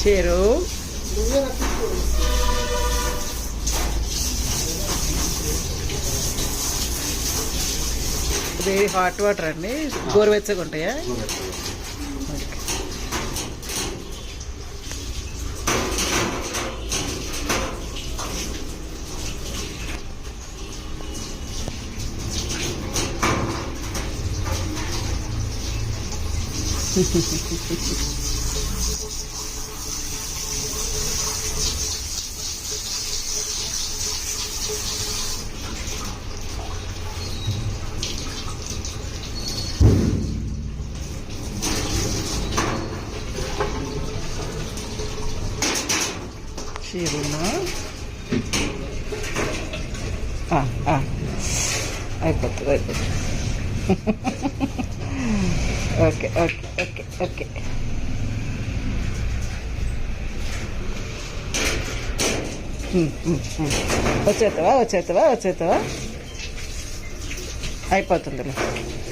చెరు ఇది hot water అండి, గోరువెచ్చగా ఉంటాయా? చీరున్నా అయిపోతుంది అయిపోతుంది. Okay okay okay okay. వచ్చేస్తావా వచ్చేస్తావా వచ్చేస్తావా? అయిపోతుందిలే,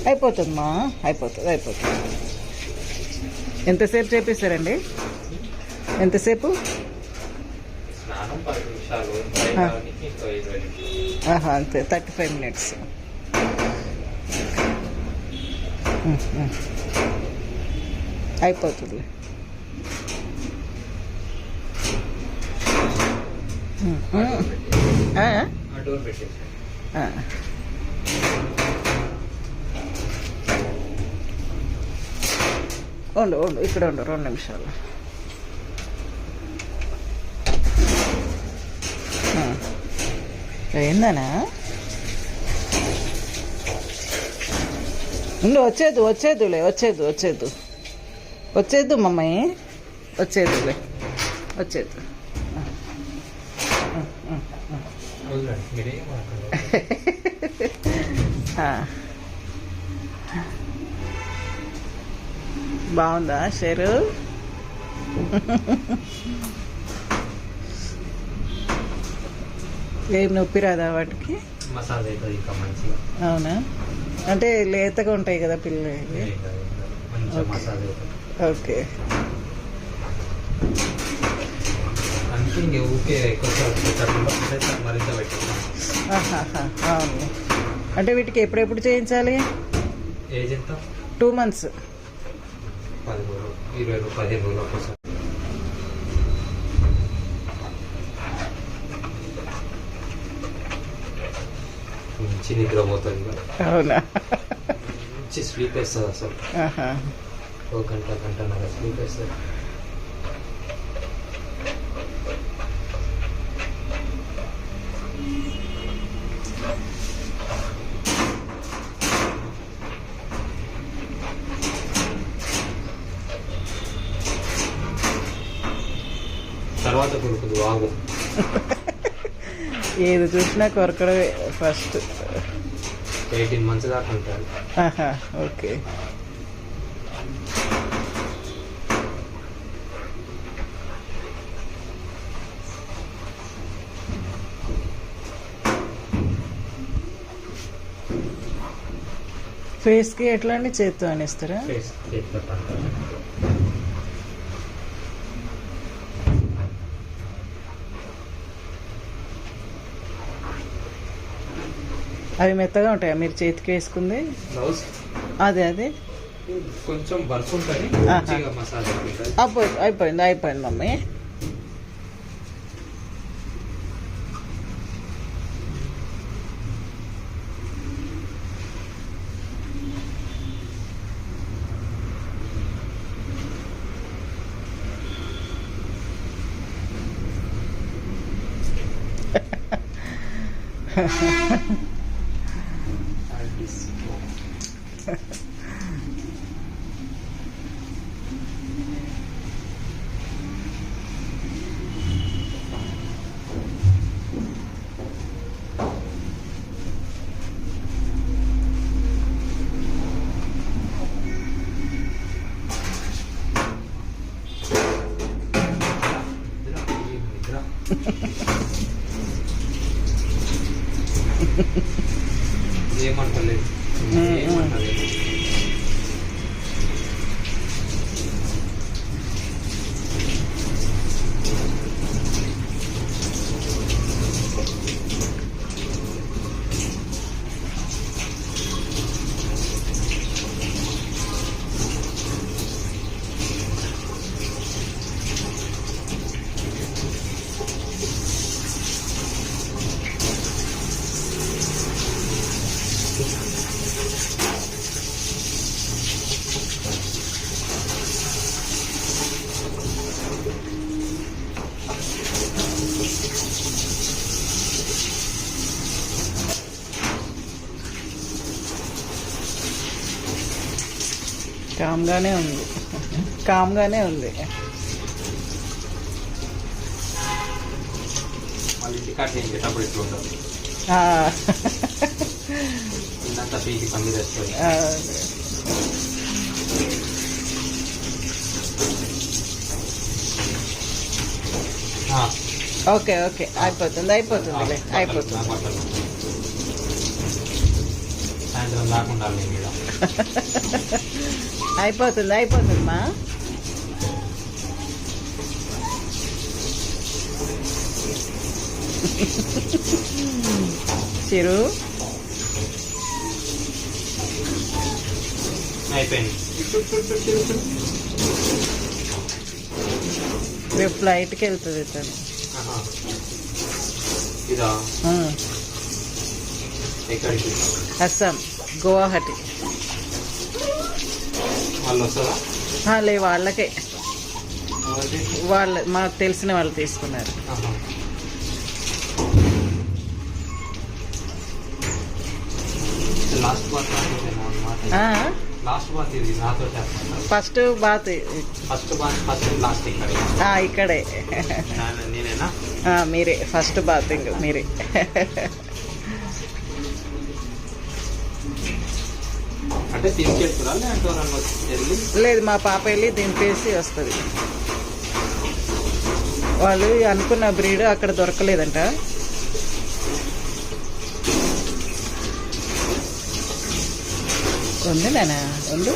అయిపోతుందమ్మా, అయిపోతుంది అయిపోతుంది. ఎంతసేపు చేపిస్తారండి? ఎంతసేపు? అంతే, 35 minutes. అయిపోతుంది. ఉండు ఉండు, ఇక్కడ ఉండు 2 నిమిషాలు. ఏందనా? ఉండు, వచ్చేద్దు వచ్చేద్దులే, వచ్చేద్దు వచ్చేద్దు వచ్చేద్దు మమ్మీ, వచ్చేద్దులే వచ్చేద్దు. బాగుందా షేరు? ఏం నొప్పి రాదా వాటికి? అవునా? అంటే లేతగా ఉంటాయి కదా పిల్లలు. ఓకే. అవును. అంటే వీటికి ఎప్పుడెప్పుడు చేయించాలి? 2 months. 15 రోజులు. మంచి నిద్ర పోతుంది. అవునా? మంచి స్లీప్ వేస్తుంది అసలు. 1 గంటన్నర స్లీప్ వేస్తుంది. తర్వాత కొడుకుదు వాగు. ఏది చూసినా కొరకడమే ఫస్ట్. 18 months దాకా ఉంటాడు. ఓకే. ఫేస్కి ఎట్లా అండి? చేత్తో అనేస్తారా? అవి మెత్తగా ఉంటాయా మీరు చేతికి వేసుకుంది? అదే అదే కొంచెం బర్ఫ్ ఉంటుంది. అయిపోయింది అయిపోయింది మమ్మీ. ఏమంటలేదు ఏమంటలేదు. కామ్గానే ఉంది, కామ్గానే ఉంది. మళ్ళీ ఇంటికాడ చేయించేటప్పుడు ఎట్లా ఉంటుంది, ఆ, ఇదంతా పీకి పని తెస్తుంది. ఆ, ఓకే ఓకే, అయిపోతుంది అయిపోతుంది అయిపోతుంది. సాయంత్రం దాకుండా అయిపోతుంది అయిపోతుంది మా. చిరు అయిపోయింది. రేపు ఫ్లైట్కి వెళ్తుంది తను. ఇదా ఎక్కడికి? అస్సాం, గువాహటి. వాళ్ళు వస్తుందా? లే, వాళ్ళకే, మాకు తెలిసిన వాళ్ళు తీసుకున్నారు. లాస్ట్ బాత్ లాస్ట్ బాత్ ఇది నాతో ఫస్ట్ బాత్, ఫస్ట్ బాత్ ఫస్ట్ లాస్ట్ ఇక్కడే నేనేనా? మీరే ఫస్ట్ బాతింగ్, మీరే. అంటే తీసుకెళ్తురా లేదంటే లేదు, మా పాప వెళ్ళి దింపేసి వస్తుంది. వాళ్ళు అనుకున్న బ్రీడ్ అక్కడ దొరకలేదంట. ఉంది నానా, ఉండు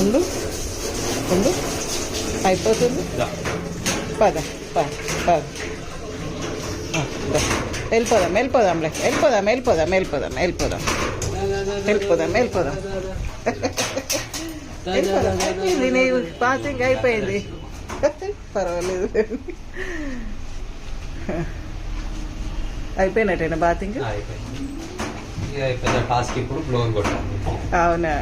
ఉండు ఉండు, అయిపోతుంది. పద పద పద, వెళ్ళిపోదాం వెళ్ళిపోదాంలే, వెళ్ళిపోదాం వెళ్ళిపోదాం వెళ్ళిపోదాం వెళ్ళిపోదాం వెళ్ళిపోదాం వెళ్ళిపోదాం. అయిపోయింది, నీ పాసింగ్ అయిపోయింది, పర్వాలేదు. అయిపోయినట్టేనా బాతింగ్? టాస్క్ ఇప్పుడు బ్లోన్ కొట్టాలి. అవునా,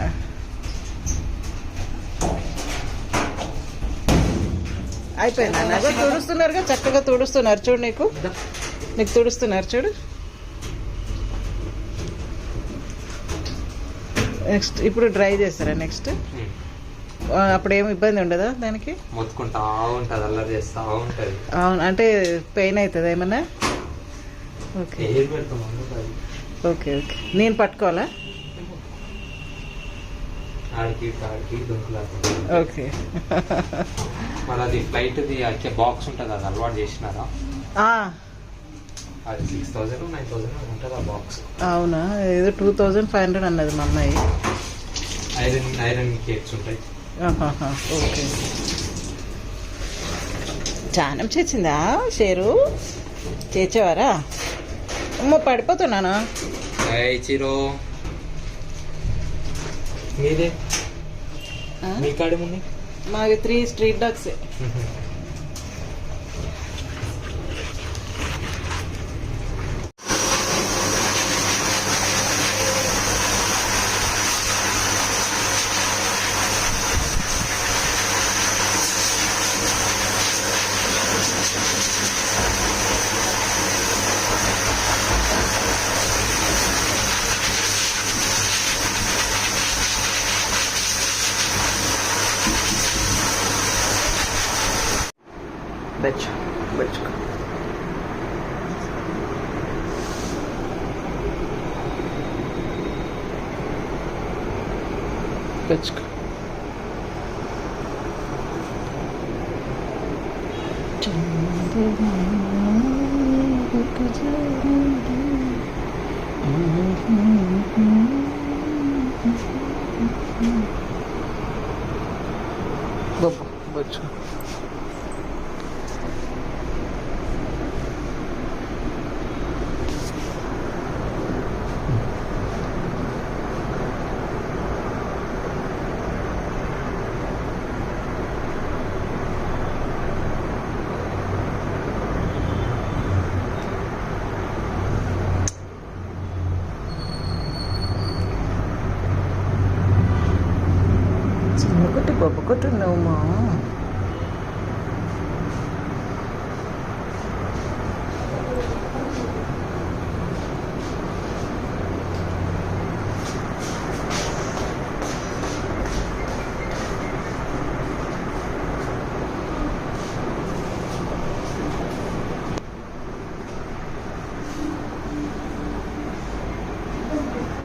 అయిపోయింది అన్న. తుడుస్తున్నారుగా, చక్కగా తుడుస్తున్నారు చూడు, నీకు తుడుస్తున్నారు చూడు. నెక్స్ట్ ఇప్పుడు డ్రై చేస్తారా? నెక్స్ట్ అప్పుడు ఏమి ఇబ్బంది ఉండదా దానికి? మొత్తుకుంటా ఉంటుంది, అల్లరి చేస్తూ ఉంటుంది. అవును, అంటే పెయిన్ అవుతుందా ఏమన్నా? ఓకే ఓకే ఓకే, నేను పట్టుకోవాలా? ఓకే. మరి అది ఫ్లైట్ది అయితే బాక్స్ ఉంటుంది, అది అలవాటు చేసినారా? అది 6,000 9,000 ఉంటుంది ఆ బాక్స్. అవునా, ఏదో 2,500 అన్నది మా అమ్మాయి. ఐరన్ కేక్స్ ఉంటాయి. ఓకే, చానం చేసిందా షేరు? చేసేవారా? అమ్మ పడిపోతున్నానా? చిరో మీదే, మీ కాడేముంది? మాది 3 స్ట్రీట్ డాగ్స్. బచ్చుకో బచ్చుకో. కూర్చో. చిన్న కుట్టి బొబ్బ కొట్టున్నావు మా